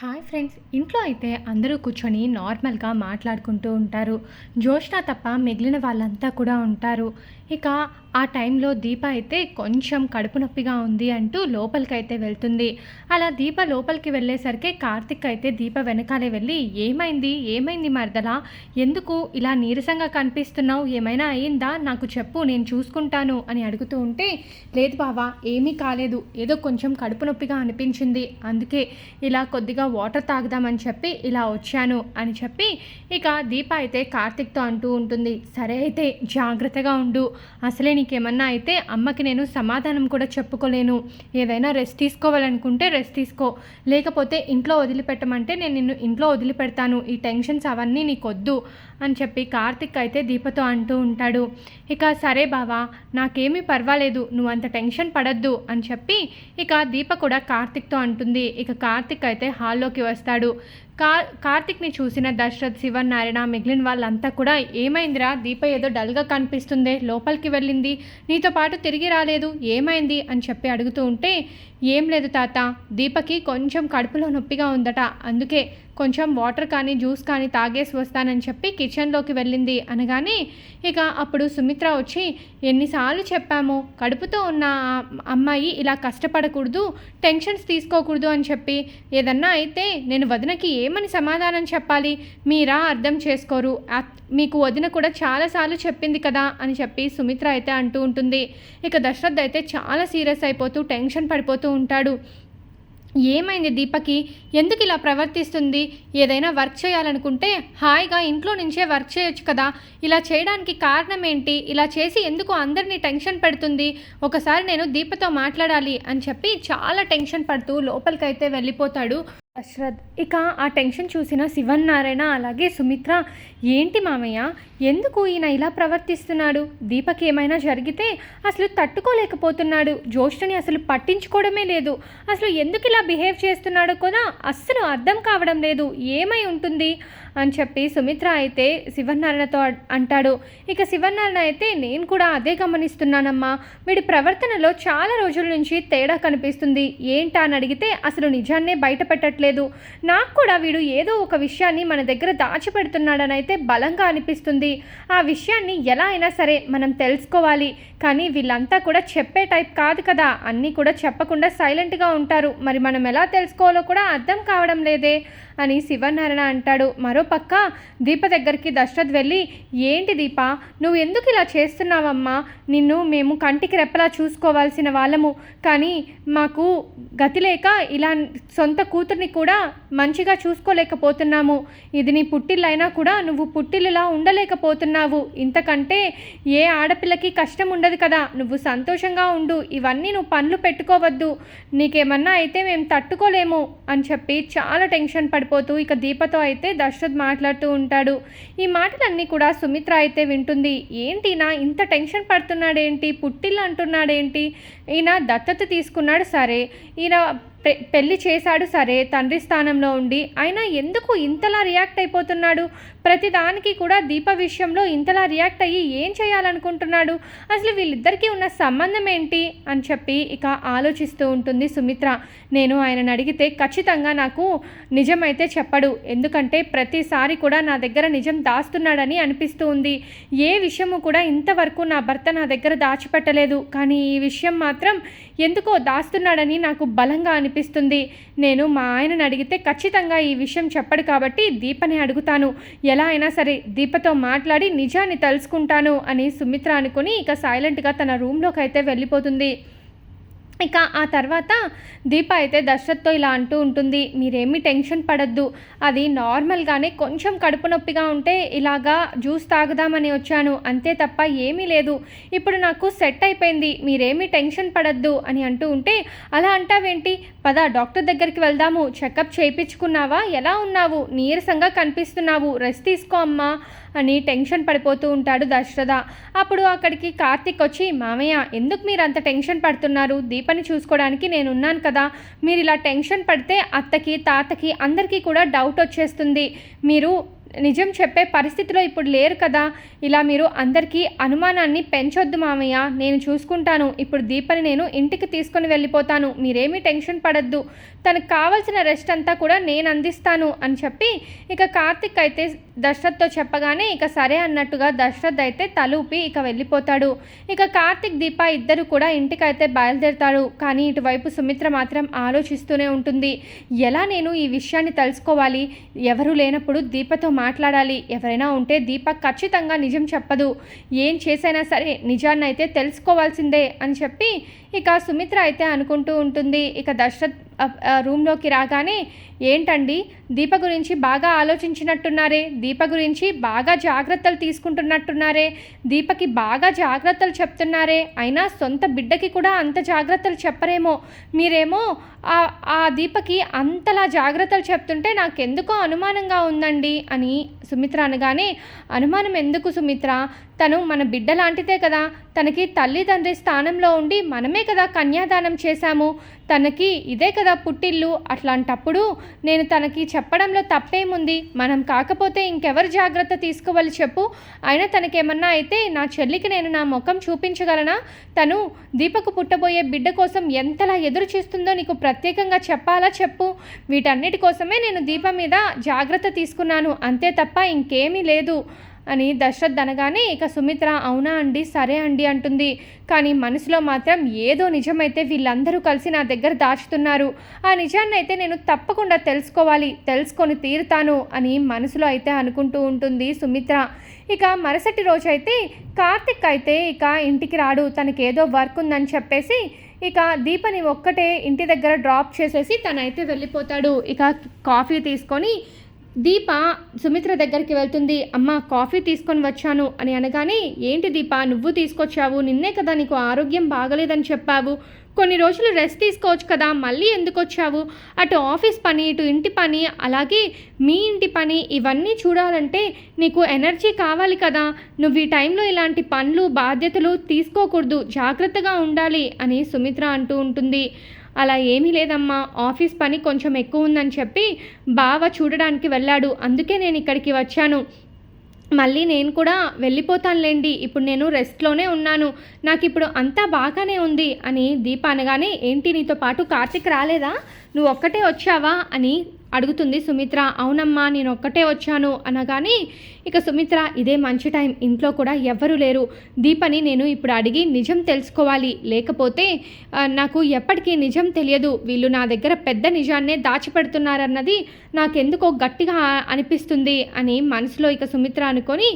Hi friends. ఇంట్లో అయితే అందరూ కూర్చొని నార్మల్‌గా మాట్లాడుకుంటూ ఉంటారు. జోష్న తప్ప మిగిలిన వాళ్ళంతా కూడా ఉంటారు. ఇక ఆ టైంలో దీప అయితే కొంచెం కడుపు నొప్పిగా ఉంది అంటూ లోపలికైతే వెళ్తుంది. అలా దీప లోపలికి వెళ్ళేసరికి కార్తిక్ అయితే దీప వెనకాలే వెళ్ళి, "ఏమైంది? ఏమైంది మరదలా? ఎందుకు ఇలా నీరసంగా కనిపిస్తున్నావు? ఏమైనా అయిందా? నాకు చెప్పు, నేను చూసుకుంటాను" అని అడుగుతూ ఉంటే, "లేదు బావ, ఏమీ కాలేదు. ఏదో కొంచెం కడుపు నొప్పిగా అనిపించింది. అందుకే ఇలా కొద్దిగా వాటర్ తాగుదామని చెప్పి ఇలా వచ్చాను" అని చెప్పి ఇక దీప అయితే కార్తిక్తో అంటూ ఉంటుంది, "సరే అయితే జాగ్రత్తగా ఉండు. అసలే నీకేమన్నా అయితే అమ్మకి నేను సమాధానం కూడా చెప్పుకోలేను. ఏదైనా రెస్ట్ తీసుకోవాలనుకుంటే రెస్ట్ తీసుకో, లేకపోతే ఇంట్లో వదిలిపెట్టమంటే నేను నిన్ను ఇంట్లో వదిలిపెడతాను. ఈ టెన్షన్స్ అవన్నీ నీకొద్దు" అని చెప్పి కార్తిక్ అయితే దీపతో అంటూ ఉంటాడు. ఇక "సరే బావా, నాకేమీ పర్వాలేదు, నువ్వు అంత టెన్షన్ పడద్దు" అని చెప్పి ఇక దీప కూడా కార్తిక్తో అంటుంది. ఇక కార్తిక్ అయితే హాల్లోకి వస్తాడు. కార్తిక్ని చూసిన దశరథ్, శివనారాయణ మిగిలిన వాళ్ళంతా కూడా, "ఏమైందిరా, దీప ఏదో డల్గా కనిపిస్తుందే, లోపలికి వెళ్ళింది, నీతో పాటు తిరిగి రాలేదు, ఏమైంది" అని చెప్పి అడుగుతూ ఉంటే, "ఏం లేదు తాత, దీపకి కొంచెం కడుపులో నొప్పిగా ఉందట, అందుకే కొంచెం వాటర్ కానీ జ్యూస్ కానీ తాగేసి వస్తానని చెప్పి కిచెన్లోకి వెళ్ళింది" అనగానే ఇక అప్పుడు సుమిత్ర వచ్చి, "ఎన్నిసార్లు చెప్పామో కడుపుతో ఉన్న అమ్మాయి ఇలా కష్టపడకూడదు, టెన్షన్స్ తీసుకోకూడదు అని చెప్పి. ఏదన్నా అయితే నేను వదినకి ఏమని సమాధానం చెప్పాలి? మీరా అర్థం చేసుకోరు. మీకు వదిన కూడా చాలాసార్లు చెప్పింది కదా" అని చెప్పి సుమిత్ర అయితే అంటూ ఉంటుంది. ఇక దశరథ్ అయితే చాలా సీరియస్ అయిపోతూ టెన్షన్ పడిపోతూ ఉంటాడు. "ఏమైంది దీపకి? ఎందుకు ఇలా ప్రవర్తిస్తుంది? ఏదైనా వర్క్ చేయాలనుకుంటే హాయిగా ఇంట్లో నుంచే వర్క్ చేయొచ్చు కదా. ఇలా చేయడానికి కారణం ఏంటి? ఇలా చేసి ఎందుకు అందరినీ టెన్షన్ పెడుతుంది? ఒకసారి నేను దీపతో మాట్లాడాలి" అని చెప్పి చాలా టెన్షన్ పడుతూ లోపలికైతే వెళ్ళిపోతాడు దశరథ్. ఇక ఆ టెన్షన్ చూసిన శివనారాయణ అలాగే సుమిత్ర, "ఏంటి మామయ్య, ఎందుకు ఈయన ఇలా ప్రవర్తిస్తున్నాడు? దీపకి ఏమైనా జరిగితే అసలు తట్టుకోలేకపోతున్నాడు. జ్యోష్ణని అసలు పట్టించుకోవడమే లేదు. అసలు ఎందుకు ఇలా బిహేవ్ చేస్తున్నాడో కూడా అస్సలు అర్థం కావడం లేదు. ఏమై ఉంటుంది" అని చెప్పి సుమిత్ర అయితే శివనారాయణతో అంటాడు. ఇక శివనారాయణ అయితే, "నేను కూడా అదే గమనిస్తున్నానమ్మా. వీడి ప్రవర్తనలో చాలా రోజుల నుంచి తేడా కనిపిస్తుంది. ఏంటా అని అడిగితే అసలు నిజాన్నే బయట పెట్టట్లేదు. నాకు కూడా వీడు ఏదో ఒక విషయాన్ని మన దగ్గర దాచిపెడుతున్నాడని అయితే బలంగా అనిపిస్తుంది. ఆ విషయాన్ని ఎలా అయినా సరే మనం తెలుసుకోవాలి. కానీ వీళ్ళంతా కూడా చెప్పే టైప్ కాదు కదా. అన్నీ కూడా చెప్పకుండా సైలెంట్గా ఉంటారు. మరి మనం ఎలా తెలుసుకోవాలో కూడా అర్థం కావడం లేదే" అని శివనారాయణ అంటాడు. మరోపక్క దీప దగ్గరికి దశరథ్ వెళ్ళి, "ఏంటి దీప, నువ్వు ఎందుకు ఇలా చేస్తున్నావమ్మా? నిన్ను మేము కంటికి రెప్పలా చూసుకోవాల్సిన వాళ్ళము, కానీ మాకు గతి లేక ఇలా సొంత కూతుర్ని కూడా మంచిగా చూసుకోలేకపోతున్నాము. ఇది నీ పుట్టిల్లైనా కూడా నువ్వు పుట్టిల్లులా ఉండలేకపోతున్నావు. ఇంతకంటే ఏ ఆడపిల్లకి కష్టం ఉండదు కదా. నువ్వు సంతోషంగా ఉండు. ఇవన్నీ నువ్వు పనులు పెట్టుకోవద్దు. నీకేమన్నా అయితే మేము తట్టుకోలేము" అని చెప్పి చాలా టెన్షన్ పడిపోతూ ఇక దీపతో అయితే దశరథ్ మాట్లాడుతూ ఉంటాడు. ఈ మాటలన్నీ కూడా సుమిత్ర అయితే వింటుంది. "ఏంటి ఈయన ఇంత టెన్షన్ పడుతున్నాడేంటి? పుట్టిల్లు అంటున్నాడేంటి? ఈయన దత్తత తీసుకున్నాడు సరే, ఈయన పెళ్లి చేశాడు సరే తండ్రి స్థానంలో ఉండి, అయినా ఎందుకు ఇంతలా రియాక్ట్ అయిపోతున్నాడు? ప్రతిదానికి కూడా దీప విషయంలో ఇంతలా రియాక్ట్ అయ్యి ఏం చేయాలనుకుంటున్నాడు? అసలు వీళ్ళిద్దరికీ ఉన్న సంబంధం ఏంటి?" అని చెప్పి ఇక ఆలోచిస్తూ ఉంటుంది సుమిత్ర. "నేను ఆయనను అడిగితే ఖచ్చితంగా నాకు నిజమైతే చెప్పడు. ఎందుకంటే ప్రతిసారి కూడా నా దగ్గర నిజం దాస్తున్నాడని అనిపిస్తూ ఉంది. ఏ విషయము కూడా ఇంతవరకు నా భర్త నా దగ్గర దాచిపెట్టలేదు. కానీ ఈ విషయం మాత్రం ఎందుకో దాస్తున్నాడని నాకు బలంగా అనిపిస్తుంది. నేను మా ఆయనను అడిగితే ఖచ్చితంగా ఈ విషయం చెప్పడు కాబట్టి దీపనే అడుగుతాను. ఎలా అయినా సరే దీపతో మాట్లాడి నిజాన్ని తెలుసుకుంటాను" అని సుమిత్ర అనుకుని ఇక సైలెంట్గా తన రూమ్లోకి అయితే వెళ్ళిపోతుంది. ఇక ఆ తర్వాత దీప అయితే దశరథ్తో ఇలా అంటూ ఉంటుంది, "మీరేమీ టెన్షన్ పడద్దు. అది నార్మల్గానే కొంచెం కడుపు నొప్పిగా ఉంటే ఇలాగా జ్యూస్ తాగుదామని వచ్చాను, అంతే తప్ప ఏమీ లేదు. ఇప్పుడు నాకు సెట్ అయిపోయింది. మీరేమీ టెన్షన్ పడద్దు" అని అంటూ ఉంటే, "అలా అంటావేంటి? పద డాక్టర్ దగ్గరికి వెళ్దాము. చెకప్ చేయించుకున్నావా? ఎలా ఉన్నావు? నీరసంగా కనిపిస్తున్నావు. రెస్ట్ తీసుకో అమ్మా" అని టెన్షన్ పడిపోతూ ఉంటాడు దశరథ. అప్పుడు అక్కడికి కార్తిక్ వచ్చి, "మామయ్య, ఎందుకు మీరు అంత టెన్షన్ పడుతున్నారు? దీపని చూసుకోవడానికి నేనున్నాను కదా. మీరు ఇలా టెన్షన్ పడితే అత్తకి, తాతకి అందరికీ కూడా డౌట్ వచ్చేస్తుంది. మీరు నిజం చెప్పే పరిస్థితిలో ఇప్పుడు లేరు కదా. ఇలా మీరు అందరికీ అనుమానాన్ని పెంచొద్దు మామయ్య, నేను చూసుకుంటాను. ఇప్పుడు దీపని నేను ఇంటికి తీసుకొని వెళ్ళిపోతాను. మీరేమీ టెన్షన్ పడద్దు. తనకు కావాల్సిన రెస్ట్ అంతా కూడా నేను అందిస్తాను అని చెప్పి ఇక కార్తిక్ అయితే దశరథ్తో చెప్పగానే ఇక సరే అన్నట్టుగా దశరథ్ అయితే తలూపి ఇక వెళ్ళిపోతాడు. ఇక కార్తిక్ దీప ఇద్దరు కూడా ఇంటికైతే బయలుదేరుతాడు. కానీ ఇటువైపు సుమిత్ర మాత్రం ఆలోచిస్తూనే ఉంటుంది. ఎలా నేను ఈ విషయాన్ని తెలుసుకోవాలి, ఎవరు లేనప్పుడు దీపతో మాట్లాడాలి, ఎవరైనా ఉంటే దీప ఖచ్చితంగా నిజం చెప్పదు, ఏం చేసైనా సరే నిజాన్ని అయితే తెలుసుకోవాల్సిందే అని చెప్పి ఇక సుమిత్ర అయితే అనుకుంటూ ఉంటుంది. ఇక దశరథ్ రూమ్లోకి రాగానే ఏంటండి దీప గురించి బాగా ఆలోచించినట్టున్నారే, దీప గురించి బాగా జాగ్రత్తలు తీసుకుంటున్నట్టున్నారే, దీపకి బాగా జాగ్రత్తలు చెప్తున్నారే, అయినా సొంత బిడ్డకి కూడా అంత జాగ్రత్తలు చెప్పరేమో, మీరేమో ఆ దీపకి అంతలా జాగ్రత్తలు చెప్తుంటే నాకెందుకో అనుమానంగా ఉందండి అని సుమిత్ర అనగానే, అనుమానం ఎందుకు సుమిత్ర, తను మన బిడ్డ లాంటిదే కదా, తనకి తల్లిదండ్రి స్థానంలో ఉండి మనమే కదా కన్యాదానం చేశాము, తనకి ఇదే కదా పుట్టిల్లు, అట్లాంటప్పుడు నేను తనకి చెప్పడంలో తప్పేముంది, మనం కాకపోతే ఇంకెవరు జాగ్రత్త తీసుకోవాలి చెప్పు, అయినా తనకేమన్నా అయితే నా చెల్లికి నేను నా ముఖం చూపించగలనా, తను దీపకు పుట్టబోయే బిడ్డ కోసం ఎంతలా ఎదురు చూస్తుందో నీకు ప్రత్యేకంగా చెప్పాలా చెప్పు, వీటన్నిటి కోసమే నేను దీప మీద జాగ్రత్త తీసుకున్నాను, అంతే తప్ప ఇంకేమీ లేదు అని దశరథ్ అనగానే ఇక సుమిత్ర అవునా అండి, సరే అండి అంటుంది. కానీ మనసులో మాత్రం ఏదో నిజమైతే వీళ్ళందరూ కలిసి నా దగ్గర దాచుతున్నారు, ఆ నిజాన్ని అయితే నేను తప్పకుండా తెలుసుకోవాలి, తెలుసుకొని తీరుతాను అని మనసులో అయితే అనుకుంటూ ఉంటుంది సుమిత్ర. ఇక మరుసటి రోజు అయితే కార్తిక్ అయితే ఇక ఇంటికి రాడు, తనకేదో వర్క్ ఉందని చెప్పేసి ఇక దీపని ఒక్కటే ఇంటి దగ్గర డ్రాప్ చేసేసి తనైతే వెళ్ళిపోతాడు. ఇక కాఫీ తీసుకొని దీప సుమిత్ర దగ్గరికి వెళ్తుంది. అమ్మ కాఫీ తీసుకొని వచ్చాను అని అనగానే, ఏంటి దీప నువ్వు తీసుకొచ్చావు, నిన్నే కదా నీకు ఆరోగ్యం బాగలేదని చెప్పావు, కొన్ని రోజులు రెస్ట్ తీసుకోవచ్చు కదా, మళ్ళీ ఎందుకు వచ్చావు, అటు ఆఫీస్ పని ఇటు ఇంటి పని అలాగే మీ ఇంటి పని ఇవన్నీ చూడాలంటే నీకు ఎనర్జీ కావాలి కదా, నువ్వు ఈ టైంలో ఇలాంటి పనులు బాధ్యతలు తీసుకోకూడదు, జాగ్రత్తగా ఉండాలి అని సుమిత్ర అంటూ ఉంటుంది. అలా ఏమీ లేదమ్మా, ఆఫీస్ పని కొంచెం ఎక్కువ ఉందని చెప్పి బావ చూడడానికి వెళ్ళాడు, అందుకే నేను ఇక్కడికి వచ్చాను, మళ్ళీ నేను కూడా వెళ్ళిపోతానులేండి, ఇప్పుడు నేను రెస్ట్లోనే ఉన్నాను, నాకు ఇప్పుడు అంతా బాగానే ఉంది అని దీప అనగానే, ఏంటి నీతో పాటు కార్తిక్ రాలేదా, నువ్వు ఒక్కటే వచ్చావా అని అడుగుతుంది సుమిత్ర. అవునమ్మా నేను ఒక్కటే వచ్చాను అనగానే ఇక సుమిత్ర ఇదే మంచి టైం, ఇంట్లో కూడా ఎవ్వరూ లేరు, దీపని నేను ఇప్పుడు అడిగి నిజం తెలుసుకోవాలి, లేకపోతే నాకు ఎప్పటికీ నిజం తెలియదు, వీళ్ళు నా దగ్గర పెద్ద నిజాన్నే దాచిపెడుతున్నారన్నది నాకెందుకో గట్టిగా అనిపిస్తుంది అని మనసులో ఇక సుమిత్ర అనుకొని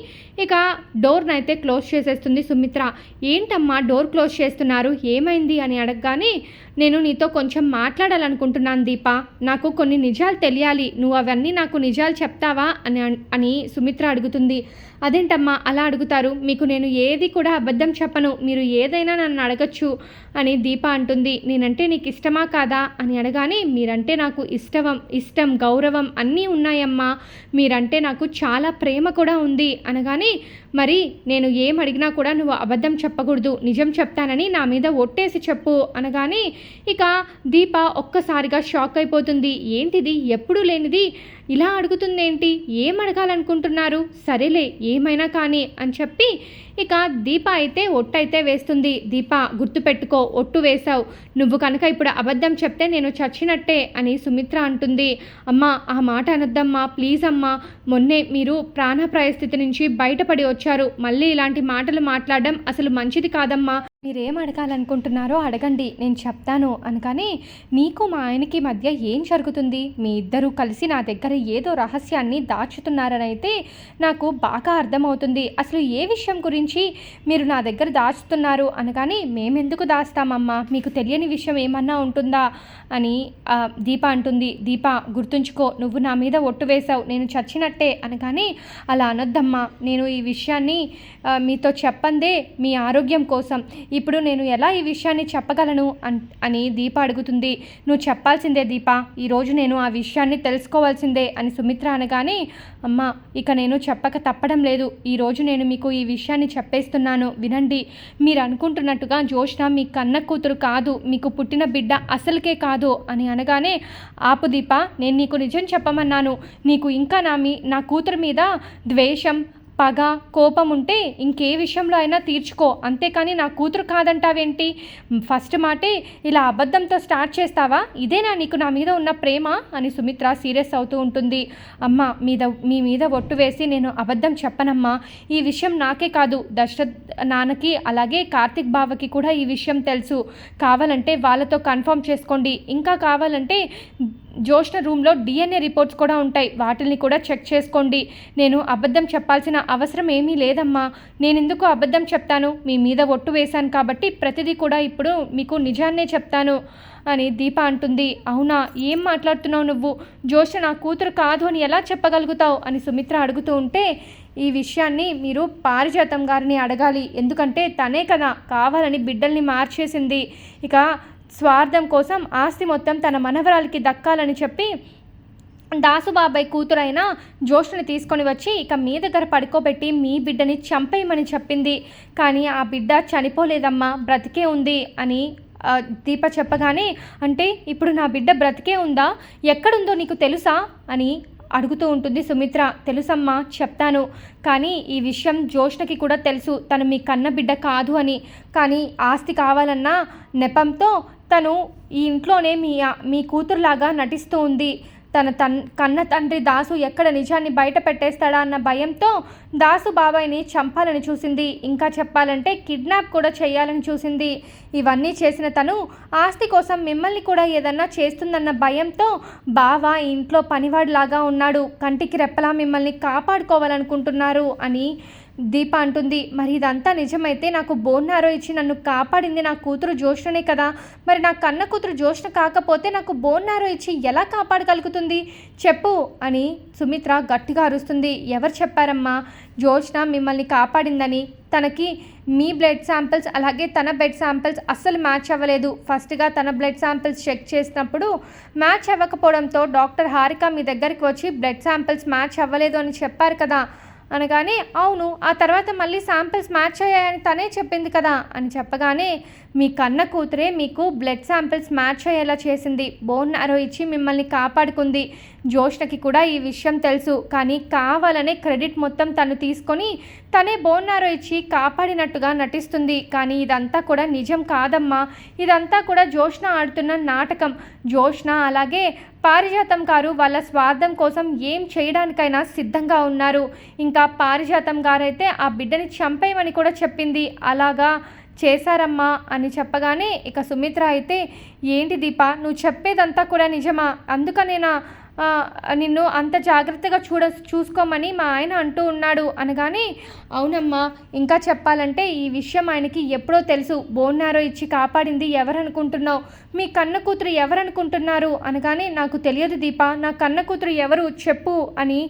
ఇక డోర్నైతే క్లోజ్ చేసేస్తుంది సుమిత్ర. ఏంటమ్మా డోర్ క్లోజ్ చేస్తున్నారు, ఏమైంది అని అడగగానే, నేను నీతో కొంచెం మాట్లాడాలనుకుంటున్నాను దీప, నాకు కొన్ని నిజాలు తెలియాలి, నువ్వు అవన్నీ నాకు నిజాలు చెప్తావా అని సుమిత్ర అడుగుతుంది. అదేంటమ్మా అలా అడుగుతారు, మీకు నేను ఏది కూడా అబద్ధం చెప్పను, మీరు ఏదైనా నన్ను అడగచ్చు అని దీప అంటుంది. నేనంటే నీకు ఇష్టమా కాదా అని అడగానే, మీరంటే నాకు ఇష్టం గౌరవం అన్నీ ఉన్నాయమ్మా, మీరంటే నాకు చాలా ప్రేమ కూడా ఉంది అనగానే, మరి నేను ఏం అడిగినా కూడా నువ్వు అబద్ధం చెప్పకూడదు, నిజం చెప్తానని నా మీద ఒట్టేసి చెప్పు అనగానే ఇక దీప ఒక్కసారిగా షాక్ అయిపోతుంది. ఏంటిది ఎప్పుడూ లేనిది ఇలా అడుగుతుందేంటి, ఏం అడగాలనుకుంటున్నారు, సరేలే ఏమైనా కానీ అని చెప్పి ఇక దీప అయితే ఒట్టయితే వేస్తుంది. దీప గుర్తుపెట్టుకో, ఒట్టు వేశావు, నువ్వు కనుక ఇప్పుడు అబద్ధం చెప్తే నేను చచ్చినట్టే అని సుమిత్ర అంటుంది. అమ్మా ఆ మాట అనొద్దమ్మా ప్లీజ్ అమ్మా, మొన్నే మీరు ప్రాణాపాయ స్థితి నుంచి బయటపడి వచ్చారు, మళ్ళీ ఇలాంటి మాటలు మాట్లాడడం అసలు మంచిది కాదమ్మా, మీరేం అడగాలనుకుంటున్నారో అడగండి నేను చెప్తాను అనగానే, నీకు మా ఆయనకి మధ్య ఏం జరుగుతుంది, మీ ఇద్దరూ కలిసి నా దగ్గర ఏదో రహస్యాన్ని దాచుతున్నారని అయితే నాకు బాగా అర్థమవుతుంది, అసలు ఏ విషయం గురించి మీరు నా దగ్గర దాచుతున్నారు అనగానే, మేమెందుకు దాస్తామమ్మా, మీకు తెలియని విషయం ఏమన్నా ఉంటుందా అని దీప అంటుంది. దీప గుర్తుంచుకో, నువ్వు నా మీద ఒట్టు వేశావు, నేను చచ్చినట్టే అనగానే, అలా అనొద్దమ్మా, నేను ఈ విషయాన్ని మీతో చెప్పందే మీ ఆరోగ్యం కోసం, ఇప్పుడు నేను ఎలా ఈ విషయాన్ని చెప్పగలను అని దీప అడుగుతుంది. నువ్వు చెప్పాల్సిందే దీప, ఈరోజు నేను ఆ విషయాన్ని తెలుసుకోవాల్సిందే అని సుమిత్ర అనగానే, అమ్మ ఇక నేను చెప్పక తప్పడం లేదు, ఈరోజు నేను మీకు ఈ విషయాన్ని చెప్పేస్తున్నాను వినండి, మీరు అనుకుంటున్నట్టుగా జోష్న మీ కన్న కూతురు కాదు, మీకు పుట్టిన బిడ్డ అసలుకే కాదు అని అనగానే, ఆపు దీప, నేను నీకు నిజం చెప్పమన్నాను, నీకు ఇంకా నా కూతురు మీద ద్వేషం పగ, కోపం ఉంటే ఇంకే విషయంలో అయినా తీర్చుకో, అంతేకాని నా కూతురు కాదంటావేంటి? ఫస్ట్ మాటే ఇలా అబద్ధంతో స్టార్ట్ చేస్తావా? ఇదేనా నీకు నా మీద ఉన్న ప్రేమ అని సుమిత్ర సీరియస్ అవుతూ ఉంటుంది. అమ్మ, మీ మీద ఒట్టు వేసి నేను అబద్ధం చెప్పనమ్మా. ఈ విషయం నాకే కాదు, దశరథ్ నాన్నకి అలాగే కార్తిక్ బావకి కూడా ఈ విషయం తెలుసు. కావాలంటే వాళ్ళతో కన్ఫర్మ్ చేసుకోండి. ఇంకా కావాలంటే జోష్న రూమ్లో DNA రిపోర్ట్స్ కూడా ఉంటాయి, వాటిని కూడా చెక్ చేసుకోండి. నేను అబద్ధం చెప్పాల్సిన అవసరం ఏమీ లేదమ్మా. నేను ఎందుకు అబద్ధం చెప్తాను? మీ మీద ఒట్టు వేశాను కాబట్టి ప్రతిదీ కూడా ఇప్పుడు మీకు నిజాన్నే చెప్తాను అని దీప అంటుంది. అవునా, ఏం మాట్లాడుతున్నావు నువ్వు? జోష్న నా కూతురు కాదు అని ఎలా చెప్పగలుగుతావు అని సుమిత్ర అడుగుతూ ఉంటే, ఈ విషయాన్ని మీరు పారిజాతం గారిని అడగాలి. ఎందుకంటే తనే కదా కావాలని బిడ్డల్ని మార్చేసింది. ఇక స్వార్థం కోసం ఆస్తి మొత్తం తన మనవరాలికి దక్కాలని చెప్పి దాసుబాబాయ్ కూతురైన జోష్ని తీసుకొని వచ్చి ఇక మీ దగ్గర పడుకోబెట్టి మీ బిడ్డని చంపేయమని చెప్పింది. కానీ ఆ బిడ్డ చనిపోలేదమ్మా, బ్రతికే ఉంది అని దీప చెప్పగానే, అంటే ఇప్పుడు నా బిడ్డ బ్రతికే ఉందా? ఎక్కడుందో నీకు తెలుసా అని అడుగుతూ ఉంటుంది సుమిత్ర. తెలుసమ్మా, చెప్తాను. కానీ ఈ విషయం జోష్నకి కూడా తెలుసు, తను మీ కన్న బిడ్డ కాదు అని. కానీ ఆస్తి కావాలన్న నెపంతో తను ఈ ఇంట్లోనే మీ కూతురులాగా నటిస్తూ ఉంది. కన్న తండ్రి దాసు ఎక్కడ నిజాన్ని బయట పెట్టేస్తాడా అన్న భయంతో దాసు బాబాయ్ని చంపాలని చూసింది. ఇంకా చెప్పాలంటే కిడ్నాప్ కూడా చేయాలని చూసింది. ఇవన్నీ చేసిన తను ఆస్తి కోసం మిమ్మల్ని కూడా ఏదన్నా చేస్తుందన్న భయంతో బావ ఇంట్లో పనివాడిలాగా ఉన్నాడు, కంటికి రెప్పలా మిమ్మల్ని కాపాడుకోవాలనుకుంటున్నారు అని దీప అంటుంది. మరి ఇదంతా నిజమైతే నాకు బోన్నారో ఇచ్చి నన్ను కాపాడింది నా కూతురు జోష్ననే కదా. మరి నా కన్న కూతురు జోష్న కాకపోతే నాకు బోన్నారో ఇచ్చి ఎలా కాపాడగలుగుతుంది చెప్పు అని సుమిత్ర గట్టిగా అరుస్తుంది. ఎవరు చెప్పారమ్మా జోష్న మిమ్మల్ని కాపాడిందని? తనకి మీ బ్లడ్ శాంపిల్స్ అలాగే తన బ్లడ్ శాంపిల్స్ అస్సలు మ్యాచ్ అవ్వలేదు. ఫస్ట్గా తన బ్లడ్ శాంపిల్స్ చెక్ చేసినప్పుడు మ్యాచ్ అవ్వకపోవడంతో డాక్టర్ హారిక మీ దగ్గరికి వచ్చి బ్లడ్ శాంపిల్స్ మ్యాచ్ అవ్వలేదు అని చెప్పారు కదా అనగానే, అవును, ఆ తర్వాత మళ్ళీ శాంపిల్స్ మ్యాచ్ అయ్యాయని తనే చెప్పింది కదా అని చెప్పగానే, మీ కన్న కూతురే మీకు బ్లడ్ శాంపిల్స్ మ్యాచ్ అయ్యేలా చేసింది, బోన్ మ్యారో ఇచ్చి మిమ్మల్ని కాపాడుకుంది. జోష్నకి కూడా ఈ విషయం తెలుసు, కానీ కావాలనే క్రెడిట్ మొత్తం తను తీసుకొని తనే బోన్ మ్యారో ఇచ్చి కాపాడినట్టుగా నటిస్తుంది. కానీ ఇదంతా కూడా నిజం కాదమ్మా, ఇదంతా కూడా జోష్న ఆడుతున్న నాటకం. జోష్న అలాగే పారిజాతం గారు వాళ్ళ స్వార్థం కోసం ఏం చేయడానికైనా సిద్ధంగా ఉన్నారు. ఇంకా పారిజాతం గారైతే ఆ బిడ్డని చంపేయమని కూడా చెప్పింది. అలాగా చేశారమ్మా అని చెప్పగానే ఇక సుమిత్ర అయితే, ఏంటి దీప, నువ్వు చెప్పేదంతా కూడా నిజమా? అందుకనేనా నిన్ను అంత జాగ్రత్తగా చూసుకోమని మా ఆయన అంటూ ఉన్నాడు అనగానే, అవునమ్మా, ఇంకా చెప్పాలంటే ఈ విషయం ఆయనకి ఎప్పుడో తెలుసు. బోన్ మ్యారో ఇచ్చి కాపాడింది ఎవరనుకుంటున్నావు? మీ కన్న కూతురు ఎవరనుకుంటున్నారు అనగానే, నాకు తెలియదు దీప, నా కన్న కూతురు ఎవరు చెప్పు అని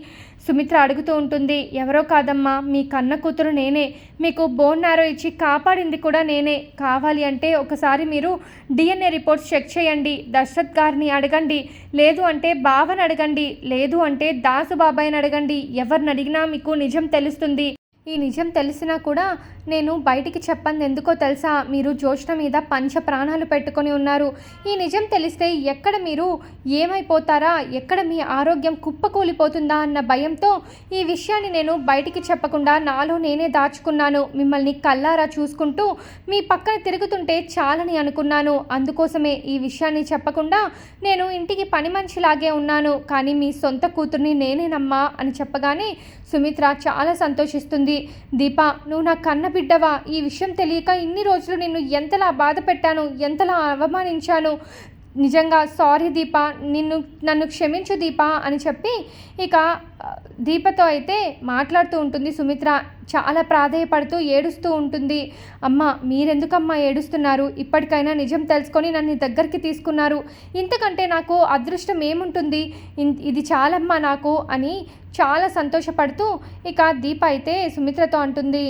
సుమిత్ర అడుగుతూ ఉంటుంది. ఎవరో కాదమ్మా, మీ కన్న కూతురు నేనే. మీకు బోన్ మ్యారో ఇచ్చి కాపాడింది కూడా నేనే. కావాలి అంటే ఒకసారి మీరు DNA రిపోర్ట్స్ చెక్ చేయండి, దశరథ్ గారిని అడగండి, లేదు అంటే బావని అడగండి, లేదు అంటే దాసు బాబాయ్ని అడగండి. ఎవరిని అడిగినా మీకు నిజం తెలుస్తుంది. ఈ నిజం తెలిసినా కూడా నేను బయటికి చెప్పంది ఎందుకో తెలుసా? మీరు జోష్న మీద పంచ ప్రాణాలు పెట్టుకొని ఉన్నారు. ఈ నిజం తెలిస్తే ఎక్కడ మీరు ఏమైపోతారా, ఎక్కడ మీ ఆరోగ్యం కుప్పకూలిపోతుందా అన్న భయంతో ఈ విషయాన్ని నేను బయటికి చెప్పకుండా నాలో నేనే దాచుకున్నాను. మిమ్మల్ని కల్లారా చూసుకుంటూ మీ పక్కన తిరుగుతుంటే చాలని అనుకున్నాను. అందుకోసమే ఈ విషయాన్ని చెప్పకుండా నేను ఇంటికి పని మనిషిలాగే ఉన్నాను. కానీ మీ సొంత కూతుర్ని నేనేనమ్మా అని చెప్పగానే సుమిత్ర చాలా సంతోషిస్తుంది. దీపా, నువ్వు నా కన్న బిడ్డవా? ఈ విషయం తెలియక ఇన్ని రోజులు నిన్ను ఎంతలా బాధ పెట్టాను, ఎంతలా అవమానించాను. నిజంగా సారీ దీపా, నన్ను క్షమించు దీపా అని చెప్పి ఇక దీపతో అయితే మాట్లాడుతూ ఉంటుంది సుమిత్ర. చాలా ప్రాధేయపడుతూ ఏడుస్తూ ఉంటుంది. అమ్మ, మీరెందుకమ్మా ఏడుస్తున్నారు? ఇప్పటికైనా నిజం తెలుసుకొని నన్ను దగ్గరికి తీసుకున్నారు. ఇంతకంటే నాకు అదృష్టం ఏముంటుంది? ఇది చాలమ్మా నాకు అని చాలా సంతోషపడుతూ ఇక దీప అయితే సుమిత్రతో అంటుంది.